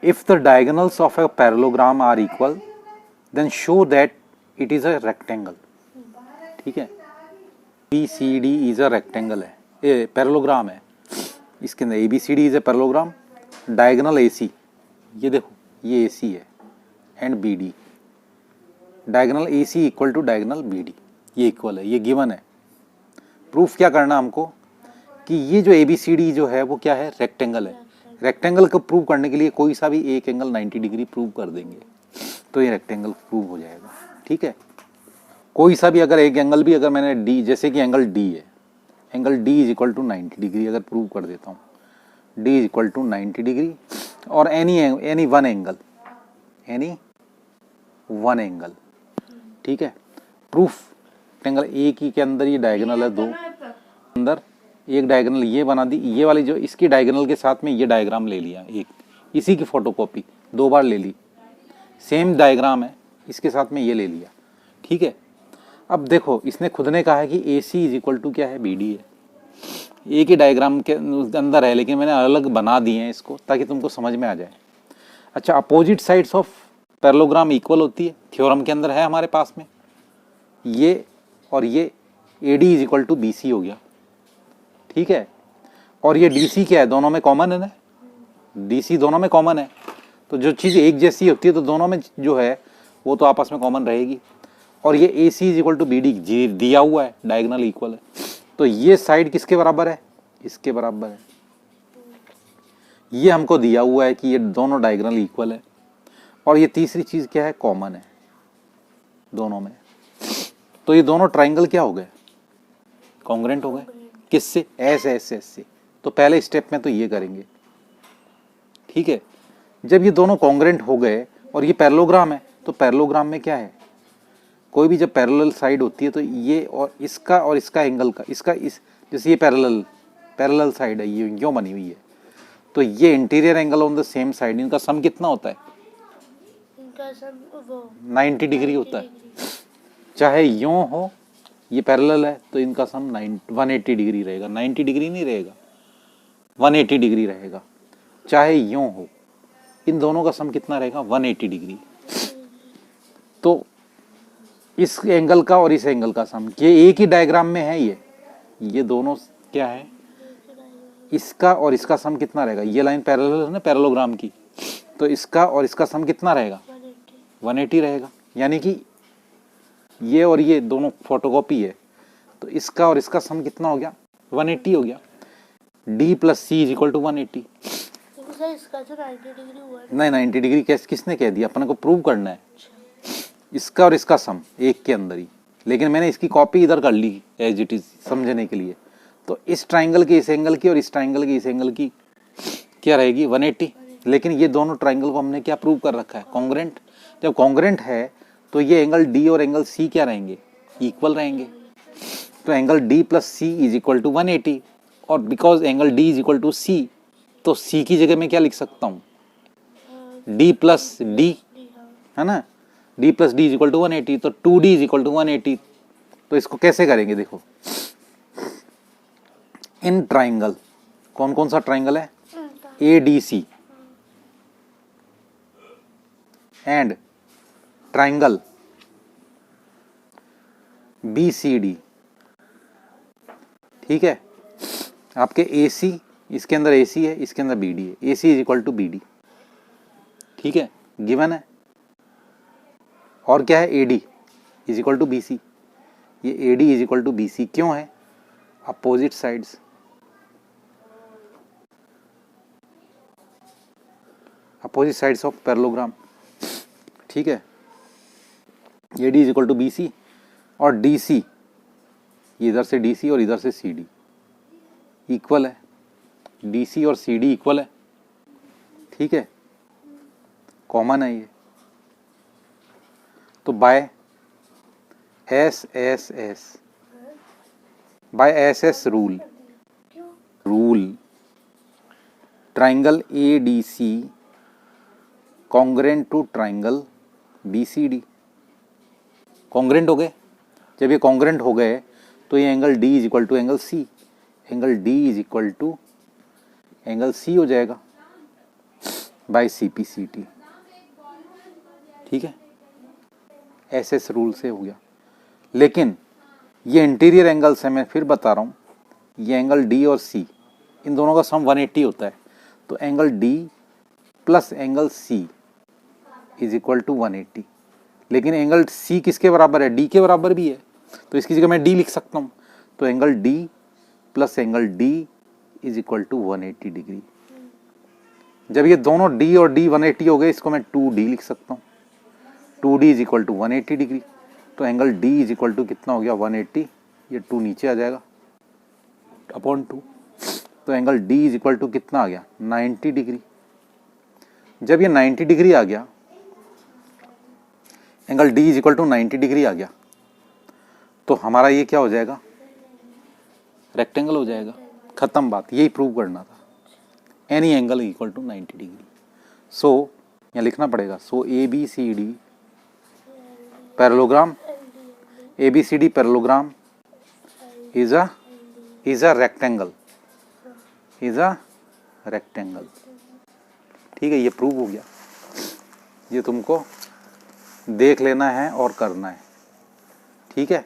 If the diagonals of a parallelogram are equal, then show that it is a rectangle. ठीक है, ABCD is a rectangle है, ये parallelogram है, इसके अंदर ABCD is a parallelogram, diagonal AC, ये देखो ये AC है and BD, diagonal AC equal to diagonal BD, ये इक्वल है, ये गिवन है। प्रूफ क्या करना हमको कि ये जो ABCD जो है वो क्या है, रेक्टेंगल है। रेक्टेंगल को प्रूव करने के लिए कोई सा भी एक एंगल 90 डिग्री प्रूव कर देंगे तो ये रेक्टेंगल प्रूव हो जाएगा। ठीक है, कोई सा भी अगर एक एंगल भी अगर मैंने D, जैसे कि एंगल D है, angle D is equal to 90 degree अगर प्रूव कर देता हूँ, D is equal to 90 degree और एनी वन एंगल, ठीक है। प्रूफ एंगल ए की के अंदर ये डायगोनल है, दो अंदर एक डायगोनल ये बना दी, ये वाली जो इसकी डायगोनल के साथ में ये डायग्राम ले लिया, एक इसी की फोटोकॉपी 2 बार ले ली, सेम डायग्राम है, इसके साथ में ये ले लिया। ठीक है, अब देखो इसने खुद ने कहा है कि AC इज इक्वल टू क्या है, BD है, एक ही डायग्राम के अंदर है लेकिन मैंने अलग बना दिए हैं इसको ताकि तुमको समझ में आ जाए। अच्छा, opposite sides of parallelogram equal होती है, थ्योरम के अंदर है हमारे पास में, ये और ये AD is equal to BC हो गया। ठीक है, और ये DC क्या है, दोनों में कॉमन है ना, DC दोनों में कॉमन है, तो जो चीज़ एक जैसी होती है तो दोनों में जो है वो तो आपस में कॉमन रहेगी। और ये AC is equal to BD दिया हुआ है, डायगोनल इक्वल है, तो ये साइड किसके बराबर है, इसके बराबर है। ये हमको दिया हुआ है कि ये दोनों डायगोनल इक्वल है, और ये तीसरी चीज़ क्या है, कॉमन है दोनों में, तो ये दोनों ट्राइंगल क्या हो गए, कॉन्ग्रुएंट हो गए। किससे, एस से। तो पहले स्टेप में तो ये करेंगे। ठीक है, जब ये दोनों कॉन्ग्रुएंट हो गए और ये पैरेललोग्राम है, तो पैरेललोग्राम में क्या है, कोई भी जब पैरेलल साइड होती है तो ये और इसका एंगल का, इसका इस, जैसे ये पैरेलल साइड है, ये यूं बनी हुई है, तो ये interior angle on the same side, इनका सम कितना होता है, इनका सम 90 डिग्री होता है। चाहे यूं हो, ये पैरेलल है तो इनका सम 180 डिग्री रहेगा, 90 डिग्री नहीं रहेगा, 180 डिग्री रहेगा। चाहे यूं हो, इन दोनों का सम कितना रहेगा, 180 डिग्री। तो इस एंगल का और इस एंगल का सम, ये एक ही डायग्राम में है, ये दोनों क्या है, इसका और इसका सम कितना रहेगा, ये लाइन पैरेलल है ना पैरेललोग्राम की, तो इसका और इसका सम कितना रहेगा, 180 रहेगा। यानी कि ये और ये दोनों फोटोकॉपी है, तो इसका और इसका सम कितना हो गया, 180 हो गया। D + C is equal to 180। इसका तो 90 डिग्री हुआ नहीं, 90 डिग्री किसने कह दिया, अपने को प्रूव करना है इसका और इसका सम एक के अंदर ही, लेकिन मैंने इसकी कॉपी इधर कर ली एज इट इज समझने के लिए। तो इस ट्राइंगल के इस एंगल की और इस ट्राइंगल के इस एंगल की क्या रहेगी, 180। लेकिन ये दोनों ट्राइंगल को हमने क्या प्रूव कर रखा है, कॉन्ग्रुएंट। जब कॉन्ग्रुएंट है तो ये एंगल D और एंगल C क्या रहेंगे, इक्वल रहेंगे। तो angle D + C is equal to 180, और because angle D is equal to C, तो C की जगह में क्या लिख सकता हूँ, D + D, है ना, D + D is equal to 180, तो 2D इज इक्वल टू 180। तो इसको कैसे करेंगे, देखो इन ट्राइंगल, कौन कौन सा ट्राइंगल है, ADC एंड ट्राइंगल BCD। ठीक है, आपके AC, इसके अंदर AC है, इसके अंदर BD है, AC is equal to BD। ठीक है, गिवन है। और क्या है, AD is equal to BC, ये AD is equal to BC क्यों है, opposite sides, opposite sides of parallelogram. ठीक है, AD is equal to BC और DC, ये इधर से DC और इधर से CD इक्वल है, DC और CD इक्वल है। ठीक है, कॉमन है ये, तो by SS rule triangle ADC congruent to triangle BCD। Congruent हो गए, जब ये कॉन्ग्रुएंट हो गए तो ये angle D is equal to angle C, angle D is equal to angle C हो जाएगा। By CPCT। ठीक है, ऐसे इस रूल से हो गया। लेकिन ये इंटीरियर एंगल्स है, मैं फिर बता रहा हूँ, ये एंगल D और C इन दोनों का सम 180 होता है। तो एंगल D प्लस एंगल C इज इक्वल टू 180। लेकिन एंगल C किसके बराबर है? D के बराबर भी है, तो इसकी जगह मैं D लिख सकता हूँ। तो angle D plus angle D is equal to 180 degree. जब ये दोनों D और D 180 हो गए, इसको मैं 2D लिख सकता हूँ। 2D is equal to 180 degree. तो angle D is equal to कितना हो गया? 180। ये 2 नीचे आ जाएगा अपॉन 2। तो angle D is equal to कितना आ गया? 90 डिग्री। जब ये 90 डिग्री आ गया, angle D is equal to 90 degree आ गया, तो हमारा ये क्या हो जाएगा? रेक्टेंगल हो जाएगा। खत्म बात, यही प्रूव करना था। Any angle equal to 90 degree. So यहाँ लिखना पड़ेगा, so ABCD parallelogram, ABCD parallelogram is a rectangle, is a rectangle. ठीक है, ये प्रूव हो गया। ये तुमको देख लेना है और करना है। ठीक है,